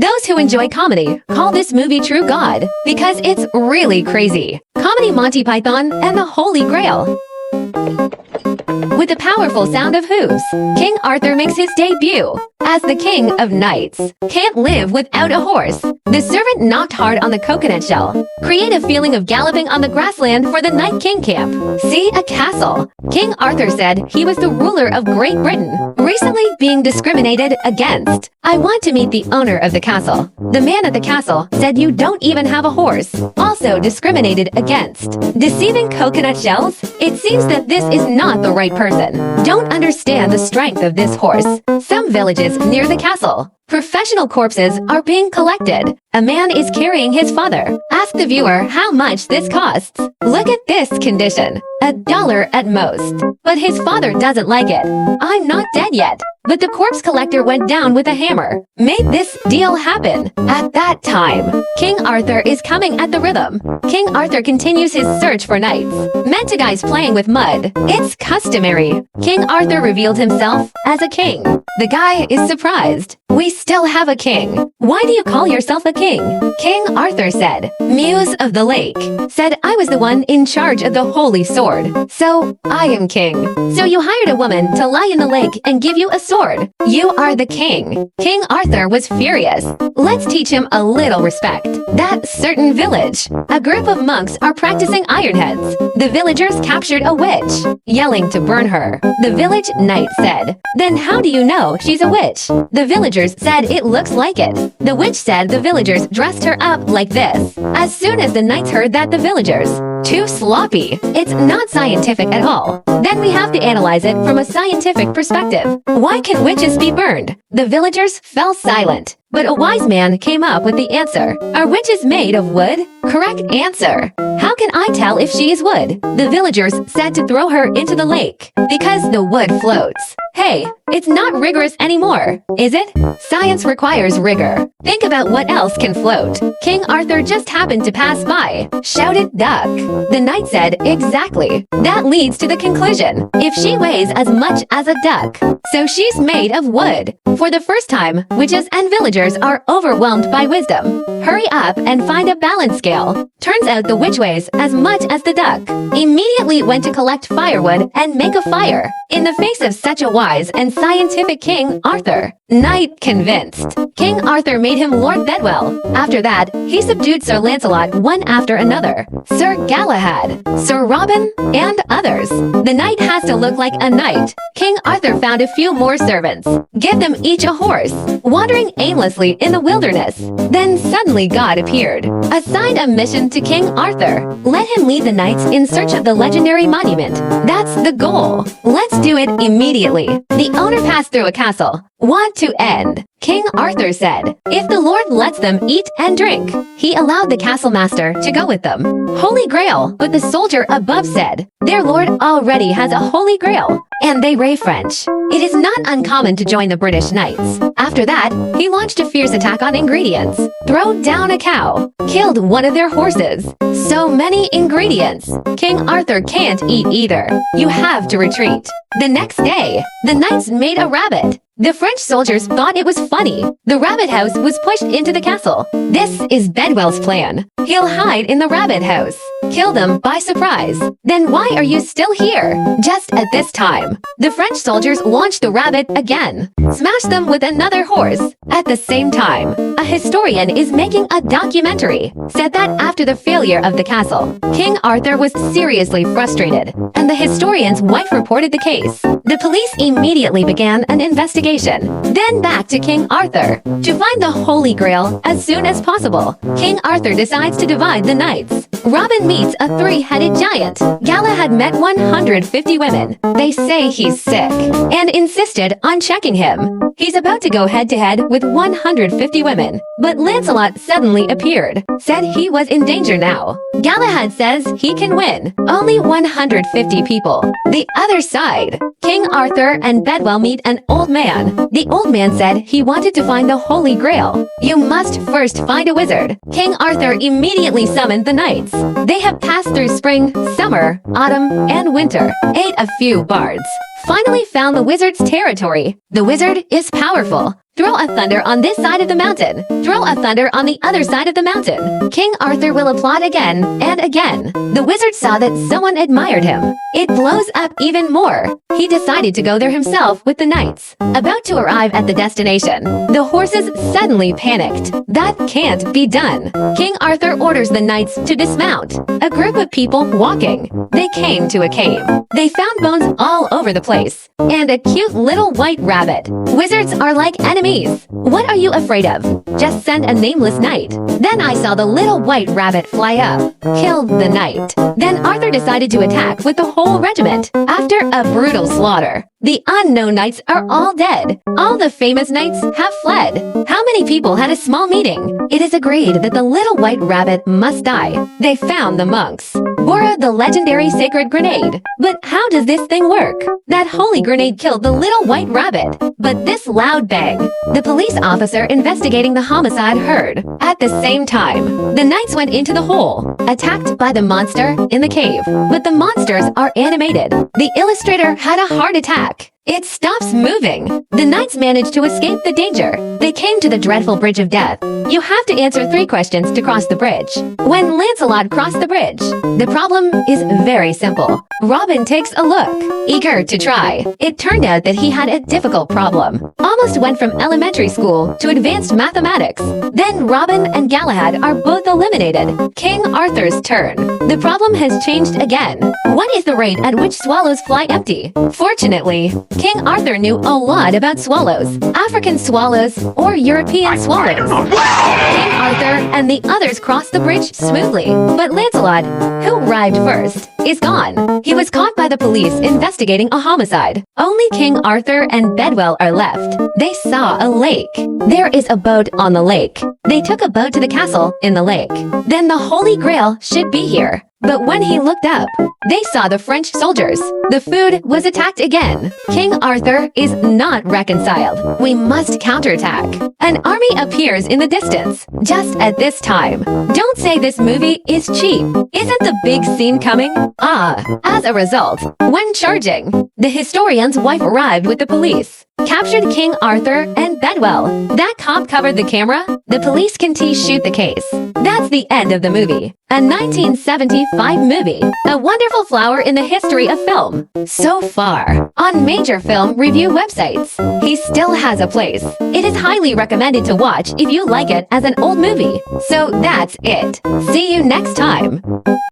Those who enjoy comedy call this movie True God because it's really crazy. Comedy Monty Python and the Holy Grail. With the powerful sound of hooves, King Arthur makes his debut as the king of knights. Can't live without a horse. The servant knocked hard on the coconut shell. Create a feeling of galloping on the grassland for the Night King camp. See a castle. King Arthur said he was the ruler of Great Britain, recently being discriminated against. I want to meet the owner of the castle. The man at the castle said you don't even have a horse. Also discriminated against. Deceiving coconut shells? It seems that this is not the right person. Don't understand the strength of this horse. Some villages near the castle. Professional corpses are being collected. A man is carrying his father. Ask the viewer how much this costs. Look at this condition. $1 at most. But his father doesn't like it. I'm not dead yet. But the corpse collector went down with a hammer. Made this deal happen. At that time, King Arthur is coming at the rhythm. King Arthur continues his search for knights. Met to guys playing with mud. It's customary. King Arthur revealed himself as a king. The guy is surprised. We still have a king. Why do you call yourself a king? King Arthur said, Muse of the Lake, said I was the one in charge of the holy sword. So, I am king. So you hired a woman to lie in the lake and give you a sword. You are the king. King Arthur was furious. Let's teach him a little respect. That certain village. A group of monks are practicing iron heads. The villagers captured a witch, yelling to burn her. The village knight said, Then how do you know she's a witch? The villagers said it looks like it. The witch said the villagers dressed her up like this. As soon as the knights heard that the villagers, too sloppy. It's not scientific at all. Then we have to analyze it from a scientific perspective. Why can witches be burned? The villagers fell silent. But a wise man came up with the answer. Are witches made of wood? Correct answer. How can I tell if she is wood? The villagers said to throw her into the lake because the wood floats. Hey, it's not rigorous anymore, is it? Science requires rigor. Think about what else can float. King Arthur just happened to pass by. Shouted duck. The knight said, exactly. That leads to the conclusion. If she weighs as much as a duck, so she's made of wood. For the first time, witches and villagers are overwhelmed by wisdom. Hurry up and find a balance scale. Turns out the witch weighs as much as the duck. Immediately went to collect firewood and make a fire. In the face of such a wise and scientific King Arthur, knight convinced. King Arthur made him Lord Bedwell. After that, he subdued Sir Lancelot one after another, Sir Galahad, Sir Robin, and others. The knight has to look like a knight. King Arthur found a few more servants. Give them each a horse, wandering aimlessly in the wilderness. Then suddenly God appeared, assigned a mission to King Arthur. Let him lead the knights in search of the legendary monument. That's the goal. Let's do it immediately. The owner passed through a castle. Want to end. King Arthur said, if the Lord lets them eat and drink. He allowed the castle master to go with them. Holy Grail, but the soldier above said, their lord already has a holy grail. And they ray French. It is not uncommon to join the British Knights. After that, he launched a fierce attack on ingredients. Throw down a cow. Killed one of their horses. So many ingredients. King Arthur can't eat either. You have to retreat. The next day, the knights made a rabbit. The French soldiers thought it was funny. The rabbit house was pushed into the castle. This is Bedwell's plan. He'll hide in the rabbit house. Kill them by surprise. Then why are you still here? Just at this time, the French soldiers launched the rabbit again. Smashed them with another horse. At the same time, a historian is making a documentary. Said that after the failure of the castle, King Arthur was seriously frustrated, and the historian's wife reported the case. The police immediately began an investigation. Then back to King Arthur to find the Holy Grail as soon as possible. King Arthur decides to divide the knights. Robin meets a three-headed giant. Galahad met 150 women. They say he's sick and insisted on checking him. He's about to go head-to-head with 150 women, but Lancelot suddenly appeared. Said he was in danger now. Galahad says he can win. Only 150 people. The other side. King Arthur and Bedwell meet an old man. The old man said he wanted to find the Holy Grail. You must first find a wizard. King Arthur immediately summoned the knights. They have passed through spring, summer, autumn, and winter. Ate a few bards. Finally found the wizard's territory. The wizard is powerful. Throw a thunder on this side of the mountain. Throw a thunder on the other side of the mountain. King Arthur will applaud again and again. The wizard saw that someone admired him. It blows up even more. He decided to go there himself with the knights. About to arrive at the destination, the horses suddenly panicked. That can't be done. King Arthur orders the knights to dismount. A group of people walking. They came to a cave. They found bones all over the place. And a cute little white rabbit. Wizards are like enemies. What are you afraid of? Just send a nameless knight. Then I saw the little white rabbit fly up. Killed the knight. Then Arthur decided to attack with the whole regiment. After a brutal slaughter, the unknown knights are all dead. All the famous knights have fled. How many people had a small meeting? It is agreed that the little white rabbit must die. They found the monks. Borrowed the legendary sacred grenade. But how does this thing work? That holy grenade killed the little white rabbit. But this loud bang, the police officer investigating the homicide heard. At the same time, the knights went into the hole, attacked by the monster in the cave. But the monsters are animated. The illustrator had a heart attack. It stops moving. The knights managed to escape the danger. They came to the dreadful bridge of death. You have to answer 3 questions to cross the bridge. When Lancelot crossed the bridge, the problem is very simple. Robin takes a look, eager to try. It turned out that he had a difficult problem. Almost went from elementary school to advanced mathematics. Then Robin and Galahad are both eliminated. King Arthur's turn. The problem has changed again. What is the rate at which swallows fly empty? Fortunately, King Arthur knew a lot about swallows, African swallows or European swallows. King Arthur and the others crossed the bridge smoothly, but Lancelot, who arrived first, is gone. He was caught by the police investigating a homicide. Only King Arthur and Bedwell are left. They saw a lake. There is a boat on the lake. They took a boat to the castle in the lake. Then the Holy Grail should be here. But when he looked up, they saw the French soldiers. The food was attacked again. King Arthur is not reconciled. We must counterattack. An army appears in the distance. Just at this time, don't say this movie is cheap. Isn't the big scene coming? As a result, when charging, the historian's wife arrived with the police. Captured King Arthur and Bedwell. That cop covered the camera. The police can shoot the case. That's the end of the movie. A 1975 movie. A wonderful flower in the history of film. So far, on major film review websites, he still has a place. It is highly recommended to watch if you like it as an old movie. So that's it. See you next time.